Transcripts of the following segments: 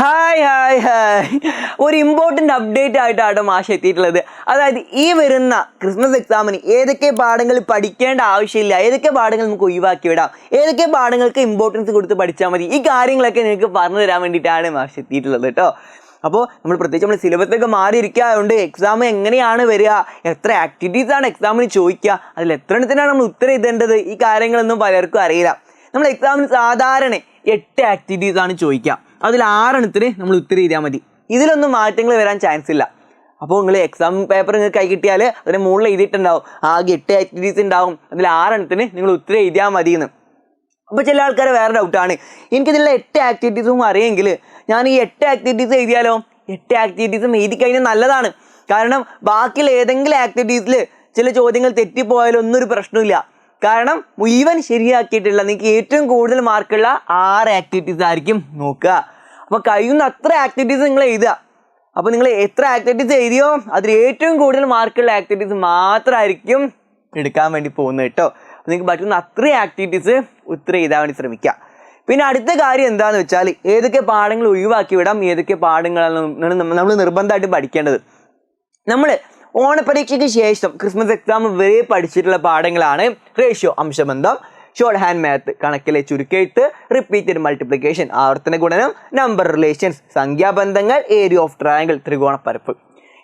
Hi hi hi ഒരു important update ആയിട്ടാണ് മാഷ് എത്തിയിട്ടുള്ളത്. അതായത് ഈ വരുന്ന ക്രിസ്മസ് എക്സാമിന് ഏതൊക്കെ പാഠങ്ങൾ പഠിക്കേണ്ട ആവശ്യമില്ല, ഏതൊക്കെ പാഠങ്ങൾ നമുക്ക് ഒഴിവാക്കി വിടാം, ഏതൊക്കെ പാഠങ്ങൾക്ക് ഇമ്പോർട്ടൻസ് കൊടുത്ത് പഠിച്ചാൽ മതി, ഈ കാര്യങ്ങളൊക്കെ നിങ്ങൾക്ക് പറഞ്ഞു തരാൻ വേണ്ടിയിട്ടാണ് മാഷ് എത്തിയിട്ടുള്ളത് കേട്ടോ. അപ്പോൾ പ്രത്യേകിച്ച് നമ്മൾ സിലബസൊക്കെ മാറിയിരിക്കാറുണ്ട്. എക്സാം എങ്ങനെയാണ് വരിക, എത്ര ആക്ടിവിറ്റീസാണ് എക്സാമിന് ചോദിക്കുക, അതിൽ എത്ര എണ്ണത്തിനാണ് നമ്മൾ ഉത്തരം എഴുതേണ്ടത്, ഈ കാര്യങ്ങളൊന്നും പലർക്കും അറിയില്ല. നമ്മൾ എക്സാമിന് സാധാരണ 8 ആക്ടിവിറ്റീസാണ് ചോദിക്കുക. അതിൽ 6 എണ്ണത്തിന് നമ്മൾ ഉത്തരം എഴുതിയാൽ മതി. ഇതിലൊന്നും മാറ്റങ്ങൾ വരാൻ ചാൻസ് ഇല്ല. അപ്പോൾ നിങ്ങൾ എക്സാം പേപ്പർ നിങ്ങൾക്ക് കൈ കിട്ടിയാൽ അതിന് മുകളിൽ എഴുതിയിട്ടുണ്ടാവും ആകെ 8 ആക്ടിവിറ്റീസ് ഉണ്ടാവും, അതിൽ 6 എണ്ണത്തിന് നിങ്ങൾ ഉത്തരം എഴുതിയാൽ മതി എന്ന്. അപ്പോൾ ചില ആൾക്കാർ വേറെ ഡൗട്ടാണ്, എനിക്കിതിലുള്ള 8 ആക്ടിവിറ്റീസും അറിയെങ്കിൽ ഞാൻ ഈ 8 ആക്ടിവിറ്റീസ് എഴുതിയാലോ? 8 ആക്ടിവിറ്റീസും എഴുതി കഴിഞ്ഞാൽ നല്ലതാണ്. കാരണം ബാക്കിയുള്ള ഏതെങ്കിലും ആക്ടിവിറ്റീസിൽ ചില ചോദ്യങ്ങൾ തെറ്റിപ്പോയാലും ഒന്നും ഒരു പ്രശ്നമില്ല. കാരണം മുഴുവൻ ശരിയാക്കിയിട്ടുള്ള നിങ്ങൾക്ക് ഏറ്റവും കൂടുതൽ മാർക്കുള്ള 6 ആക്ടിവിറ്റീസ് ആയിരിക്കും നോക്കുക. അപ്പോൾ കഴിയുന്ന അത്ര ആക്ടിവിറ്റീസ് നിങ്ങൾ എഴുതുക. അപ്പോൾ നിങ്ങൾ എത്ര ആക്ടിവിറ്റീസ് എഴുതിയോ അതിൽ ഏറ്റവും കൂടുതൽ മാർക്കുള്ള ആക്ടിവിറ്റീസ് മാത്രമായിരിക്കും എടുക്കാൻ വേണ്ടി പോകുന്നത് കേട്ടോ. അപ്പോൾ നിങ്ങൾക്ക് പറ്റുന്ന അത്രയും ആക്ടിവിറ്റീസ് ഉത്തരം എഴുതാൻ വേണ്ടി ശ്രമിക്കുക. പിന്നെ അടുത്ത കാര്യം എന്താണെന്ന് വെച്ചാൽ ഏതൊക്കെ പാഠങ്ങൾ ഒഴിവാക്കി വിടാം, ഏതൊക്കെ പാഠങ്ങളാണ് നമ്മൾ നിർബന്ധമായിട്ട് പഠിക്കേണ്ടത്. നമ്മൾ ഓണപരീക്ഷയ്ക്ക് ശേഷം ക്രിസ്മസ് എക്സാം വരെ പഠിച്ചിട്ടുള്ള പാഠങ്ങളാണ് റേഷ്യോ അംശബന്ധം, ഷോർട്ട് ഹാൻഡ് മാത്ത് കണക്കിലെ ചുരുക്കെഴുത്ത്, റിപ്പീറ്റഡ് മൾട്ടിപ്ലിക്കേഷൻ ആവർത്തന ഗുണനം, നമ്പർ റിലേഷൻസ് സംഖ്യാബന്ധങ്ങൾ, ഏരിയ ഓഫ് ട്രയാങ്കിൾ ത്രികോണപ്പരപ്പ്.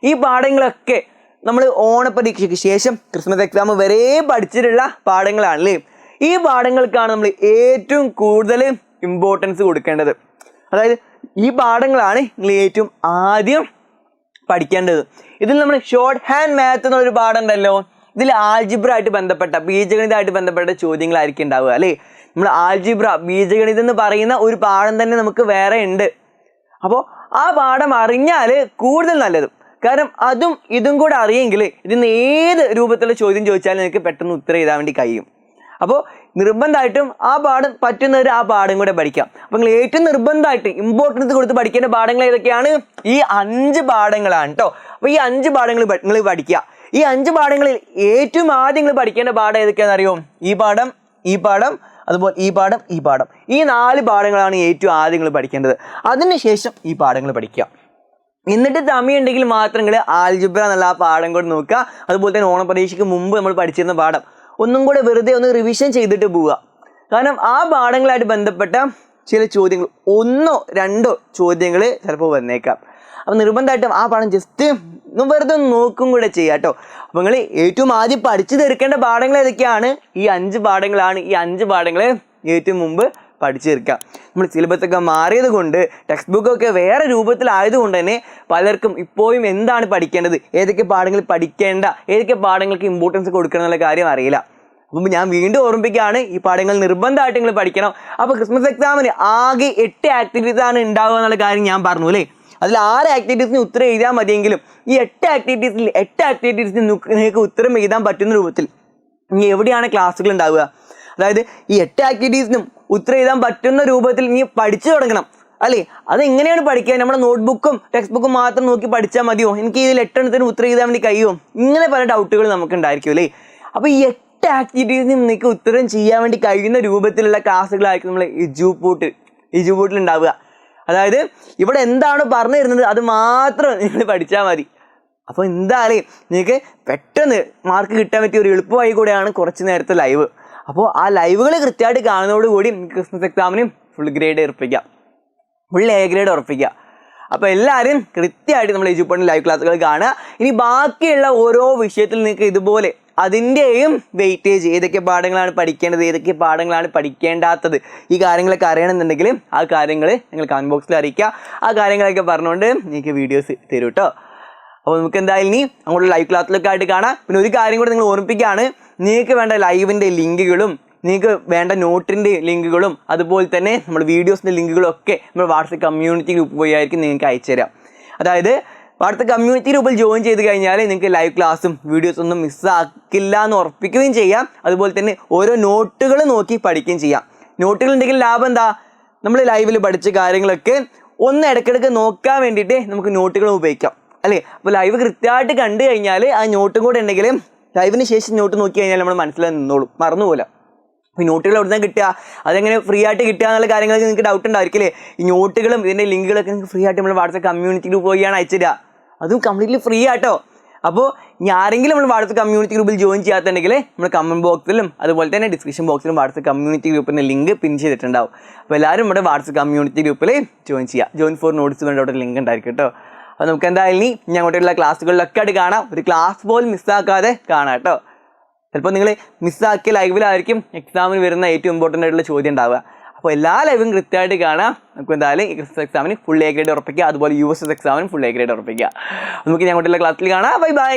ഈ പാഠങ്ങളൊക്കെ നമ്മൾ ഓണപരീക്ഷയ്ക്ക് ശേഷം ക്രിസ്മസ് എക്സാം വരെ പഠിച്ചിട്ടുള്ള പാഠങ്ങളാണല്ലേ. ഈ പാഠങ്ങൾക്കാണ് നമ്മൾ ഏറ്റവും കൂടുതൽ ഇമ്പോർട്ടൻസ് കൊടുക്കേണ്ടത്. അതായത് ഈ പാഠങ്ങളാണ് നിങ്ങൾ ഏറ്റവും ആദ്യം പഠിക്കേണ്ടത്. ഇതിൽ നമ്മൾ ഷോർട്ട് ഹാൻഡ് മാത്ത് എന്നൊരു പാഠം ഉണ്ടല്ലോ, ഇതിൽ ആൾജിബ്ര ആയിട്ട് ബന്ധപ്പെട്ട ബീജഗണിതമായിട്ട് ബന്ധപ്പെട്ട ചോദ്യങ്ങളായിരിക്കും ഉണ്ടാവുക അല്ലേ. നമ്മൾ ആൾജിബ്ര ബീജഗണിതം എന്ന് പറയുന്ന ഒരു പാഠം തന്നെ നമുക്ക് വേറെ ഉണ്ട്. അപ്പോൾ ആ പാഠം അറിഞ്ഞാൽ കൂടുതൽ നല്ലത്. കാരണം അതും ഇതും കൂടെ അറിയെങ്കിൽ ഇതിന് ഏത് രൂപത്തിലുള്ള ചോദ്യം ചോദിച്ചാലും നിങ്ങൾക്ക് പെട്ടെന്ന് ഉത്തരം എഴുതാൻ വേണ്ടി കഴിയും. അപ്പോൾ നിർബന്ധമായിട്ടും ആ പാഠം പറ്റുന്നവർ ആ പാഠം കൂടെ പഠിക്കാം. അപ്പോൾ നിങ്ങൾ ഏറ്റവും നിർബന്ധമായിട്ട് ഇമ്പോർട്ടൻസ് കൊടുത്ത് പഠിക്കേണ്ട പാഠങ്ങൾ ഏതൊക്കെയാണ്? ഈ 5 പാഠങ്ങളാണ് കേട്ടോ. അപ്പോൾ ഈ 5 പാഠങ്ങൾ നിങ്ങൾ പഠിക്കുക. ഈ 5 പാഠങ്ങളിൽ ഏറ്റവും ആദ്യം നിങ്ങൾ പഠിക്കേണ്ട പാഠം ഏതൊക്കെയാണെന്ന് അറിയോ? ഈ പാഠം, ഈ പാഠം, അതുപോലെ ഈ പാഠം, ഈ പാഠം. ഈ 4 പാഠങ്ങളാണ് ഏറ്റവും ആദ്യം നിങ്ങൾ പഠിക്കേണ്ടത്. അതിനുശേഷം ഈ പാഠങ്ങൾ പഠിക്കുക. എന്നിട്ട് സമയമുണ്ടെങ്കിൽ മാത്രം നിങ്ങൾ ആൽജിബ്ര എന്നുള്ള ആ പാഠം കൂടെ നോക്കുക. അതുപോലെ തന്നെ ഓണപരീക്ഷയ്ക്ക് മുമ്പ് നമ്മൾ പഠിച്ചിരുന്ന പാഠം ഒന്നും കൂടെ വെറുതെ ഒന്ന് റിവിഷൻ ചെയ്തിട്ട് പോവുക. കാരണം ആ പാഠങ്ങളായിട്ട് ബന്ധപ്പെട്ട ചില ചോദ്യങ്ങൾ 1 or 2 ചോദ്യങ്ങൾ ചിലപ്പോൾ വന്നേക്കാം. അപ്പോൾ നിർബന്ധമായിട്ടും ആ പാഠം ജസ്റ്റ് വെറുതെ ഒന്ന് നോക്കും കൂടെ ചെയ്യുക കേട്ടോ. അപ്പോൾ നിങ്ങൾ ഏറ്റവും ആദ്യം പഠിച്ചു തീർക്കേണ്ട പാഠങ്ങൾ ഏതൊക്കെയാണ്? ഈ 5 പാഠങ്ങളാണ്. ഈ 5 പാഠങ്ങൾ ഏറ്റവും മുമ്പ് പഠിച്ചു തീർക്കുക. നമ്മൾ സിലബസൊക്കെ മാറിയത് കൊണ്ട് ടെക്സ്റ്റ് ബുക്കൊക്കെ വേറെ രൂപത്തിലായതുകൊണ്ട് തന്നെ പലർക്കും ഇപ്പോഴും എന്താണ് പഠിക്കേണ്ടത്, ഏതൊക്കെ പാഠങ്ങൾ പഠിക്കേണ്ട, ഏതൊക്കെ പാഠങ്ങൾക്ക് ഇമ്പോർട്ടൻസ് കൊടുക്കണം എന്നുള്ള കാര്യം അറിയില്ല. അപ്പം ഞാൻ വീണ്ടും ഓർമ്മിപ്പിക്കുകയാണ്, ഈ പാഠങ്ങൾ നിർബന്ധമായിട്ട് നിങ്ങൾ പഠിക്കണം. അപ്പോൾ ക്രിസ്മസ് എക്സാമിന് ആകെ 8 ആക്ടിവിറ്റീസാണ് ഉണ്ടാവുക എന്നുള്ള കാര്യം ഞാൻ പറഞ്ഞു അല്ലേ. അതിൽ 6 ആക്ടിവിറ്റീസിന് ഉത്തരം എഴുതാൻ മതിയെങ്കിലും ഈ 8 ആക്ടിവിറ്റീസിന് നിങ്ങൾക്ക് ഉത്തരം എഴുതാൻ പറ്റുന്ന രൂപത്തിൽ ഇനി എവിടെയാണ് ക്ലാസ്സുകൾ ഉണ്ടാവുക? അതായത് ഈ 8 ആക്ടിവിറ്റീസിനും ഉത്തരം എഴുതാൻ പറ്റുന്ന രൂപത്തിൽ നീ പഠിച്ചു തുടങ്ങണം അല്ലേ. അതെങ്ങനെയാണ് പഠിക്കുക? നമ്മുടെ നോട്ട്ബുക്കും ടെക്സ്റ്റ് ബുക്കും മാത്രം നോക്കി പഠിച്ചാൽ മതിയോ? എനിക്ക് ഇതിൽ 8 എണ്ണത്തിന് ഉത്തരം എഴുതാൻ വേണ്ടി കഴിയുമോ? ഇങ്ങനെ പല ഡൗട്ടുകൾ നമുക്ക് ഉണ്ടായിരിക്കും അല്ലേ. അപ്പോൾ ഈ 8 ആക്ടിവിറ്റീസിനും നിങ്ങൾക്ക് ഉത്തരം ചെയ്യാൻ വേണ്ടി കഴിയുന്ന രൂപത്തിലുള്ള ക്ലാസ്സുകളായിരിക്കും നമ്മൾ ഇജുബൂട്ടിൽ ഉണ്ടാവുക. അതായത് ഇവിടെ എന്താണ് പറഞ്ഞു തരുന്നത് അത് മാത്രം നിങ്ങൾ പഠിച്ചാൽ മതി. അപ്പോൾ എന്തായാലും നിങ്ങൾക്ക് പെട്ടെന്ന് മാർക്ക് കിട്ടാൻ പറ്റിയ ഒരു എളുപ്പമായി കൂടെയാണ് കുറച്ച് നേരത്തെ ലൈവ്. അപ്പോൾ ആ ലൈവുകൾ കൃത്യമായിട്ട് കാണുന്നതോടുകൂടി ക്രിസ്മസ് എക്സാമിന് ഫുൾ ഗ്രേഡ് ഉറപ്പിക്കാം, ഫുൾ A ഗ്രേഡ് ഉറപ്പിക്കുക. അപ്പോൾ എല്ലാവരും കൃത്യമായിട്ട് നമ്മൾ എജുപോയിന്റ് ലൈവ് ക്ലാസ്സുകൾ കാണുക. ഇനി ബാക്കിയുള്ള ഓരോ വിഷയത്തിൽ നിങ്ങൾക്ക് ഇതുപോലെ അതിൻ്റെയും വെയിറ്റേജ്, ഏതൊക്കെ പാഠങ്ങളാണ് പഠിക്കേണ്ടത്, ഏതൊക്കെ പാഠങ്ങളാണ് പഠിക്കേണ്ടാത്തത്, ഈ കാര്യങ്ങളൊക്കെ അറിയണമെന്നുണ്ടെങ്കിൽ ആ കാര്യങ്ങൾ നിങ്ങൾ കമൻറ്റ് ബോക്സിൽ അറിയിക്കുക. ആ കാര്യങ്ങളൊക്കെ പറഞ്ഞുകൊണ്ട് നിങ്ങൾക്ക് വീഡിയോസ് തരും കേട്ടോ. അപ്പോൾ നമുക്ക് എന്തായാലും ഇനി അങ്ങോട്ട് ലൈവ് ക്ലാസ്സിലൊക്കെ ആയിട്ട് കാണാം. പിന്നെ ഒരു കാര്യം കൂടെ നിങ്ങൾ ഓർമ്മിപ്പിക്കുകയാണ്, നിങ്ങൾക്ക് വേണ്ട ലൈവിൻ്റെ ലിങ്കുകളും നിങ്ങൾക്ക് വേണ്ട നോട്ടിൻ്റെ ലിങ്കുകളും അതുപോലെ തന്നെ നമ്മുടെ വീഡിയോസിൻ്റെ ലിങ്കുകളും ഒക്കെ നമ്മൾ വാട്സപ്പ് കമ്മ്യൂണിറ്റി ഗ്രൂപ്പ് വഴി ആയിരിക്കും നിങ്ങൾക്ക് അയച്ചു തരാം. അതായത് വാട്സപ്പ് കമ്മ്യൂണിറ്റി ഗ്രൂപ്പിൽ ജോയിൻ ചെയ്ത് കഴിഞ്ഞാൽ നിങ്ങൾക്ക് ലൈവ് ക്ലാസ്സും വീഡിയോസും ഒന്നും മിസ്സാക്കില്ല എന്ന് ഉറപ്പിക്കുകയും ചെയ്യാം. അതുപോലെ തന്നെ ഓരോ നോട്ടുകൾ നോക്കി പഠിക്കുകയും ചെയ്യാം. നോട്ടുകൾ ഉണ്ടെങ്കിൽ ലാഭം എന്താ? നമ്മൾ ലൈവിൽ പഠിച്ച കാര്യങ്ങളൊക്കെ ഒന്ന് ഇടയ്ക്കിടയ്ക്ക് നോക്കാൻ വേണ്ടിയിട്ട് നമുക്ക് നോട്ടുകൾ ഉപയോഗിക്കാം അല്ലേ. അപ്പോൾ ലൈവ് കൃത്യമായിട്ട് കണ്ടു കഴിഞ്ഞാൽ ആ നോട്ടും കൂടെ ഉണ്ടെങ്കിൽ ലൈവിന് ശേഷം നോട്ട് നോക്കി കഴിഞ്ഞാൽ നമ്മൾ മനസ്സിലായി നിന്നോളും, മറന്നുപോലെ. അപ്പോൾ ഈ നോട്ടുകൾ എവിടെ നിന്നാണ് കിട്ടുക, അതെങ്ങനെ ഫ്രീ ആയിട്ട് കിട്ടുക എന്നുള്ള കാര്യങ്ങൾക്ക് നിങ്ങൾക്ക് ഡൗട്ട് ഉണ്ടായിരിക്കില്ലേ. ഈ നോട്ടുകളും ഇതിൻ്റെ ലിങ്കുകളൊക്കെ നിങ്ങൾക്ക് ഫ്രീ ആയിട്ട് നമ്മൾ വാട്സപ്പ് കമ്മ്യൂണിറ്റി ഗ്രൂപ്പ് വഴിയാണ് അയച്ചിടുക. അതും കംപ്ലീറ്റ്ലി ഫ്രീ ആട്ടോ. അപ്പോൾ ഇനി ആരെങ്കിലും നമ്മൾ വാട്സപ്പ് കമ്മ്യൂണിറ്റി ഗ്രൂപ്പിൽ ജോയിൻ ചെയ്യാത്തുണ്ടെങ്കിൽ നമ്മൾ കമൻറ്റ് ബോക്സിലും അതുപോലെ തന്നെ ഡിസ്ക്രിപ്ഷൻ ബോക്സിലും വാട്സപ്പ് കമ്മ്യൂണിറ്റി ഗ്രൂപ്പിൻ്റെ ലിങ്ക് പിൻ ചെയ്തിട്ടുണ്ടാവും. അപ്പോൾ എല്ലാവരും നമ്മുടെ വാട്സപ്പ് കമ്മ്യൂണിറ്റി ഗ്രൂപ്പിൽ ജോയിൻ ചെയ്യുക. ജോയിൻ ഫോർ നോട്ട്സ് വേണ്ട അവിടെ ലിങ്ക് ഉണ്ടായിരിക്കും കേട്ടോ. അപ്പോൾ നമുക്ക് എന്തായാലും ഇനി ഞങ്ങോട്ടുള്ള ക്ലാസ്സുകളിലൊക്കെ ആയിട്ട് കാണാം. ഒരു ക്ലാസ് പോലും മിസ്സാക്കാതെ കാണാം കേട്ടോ. ചിലപ്പോൾ നിങ്ങൾ മിസ്സാക്കിയ ലൈവിലായിരിക്കും എക്സാമിന് വരുന്ന ഏറ്റവും ഇമ്പോർട്ടൻ്റ് ആയിട്ടുള്ള ചോദ്യം ഉണ്ടാവുക. അപ്പോൾ എല്ലാ ലൈവും കൃത്യമായിട്ട് കാണാം. നമുക്ക് എന്തായാലും ഈ ക്രിസ്മസ് എക്സാമിന് ഫുൾ എ ഗ്രേഡ് ഉറപ്പിക്കുക, അതുപോലെ USS എക്സാമിന് ഫുൾ എ ഗ്രേഡ് ഉറപ്പിക്കുക. നമുക്ക് ഞങ്ങോട്ടുള്ള ക്ലാസ്സിൽ കാണാം. Bye bye.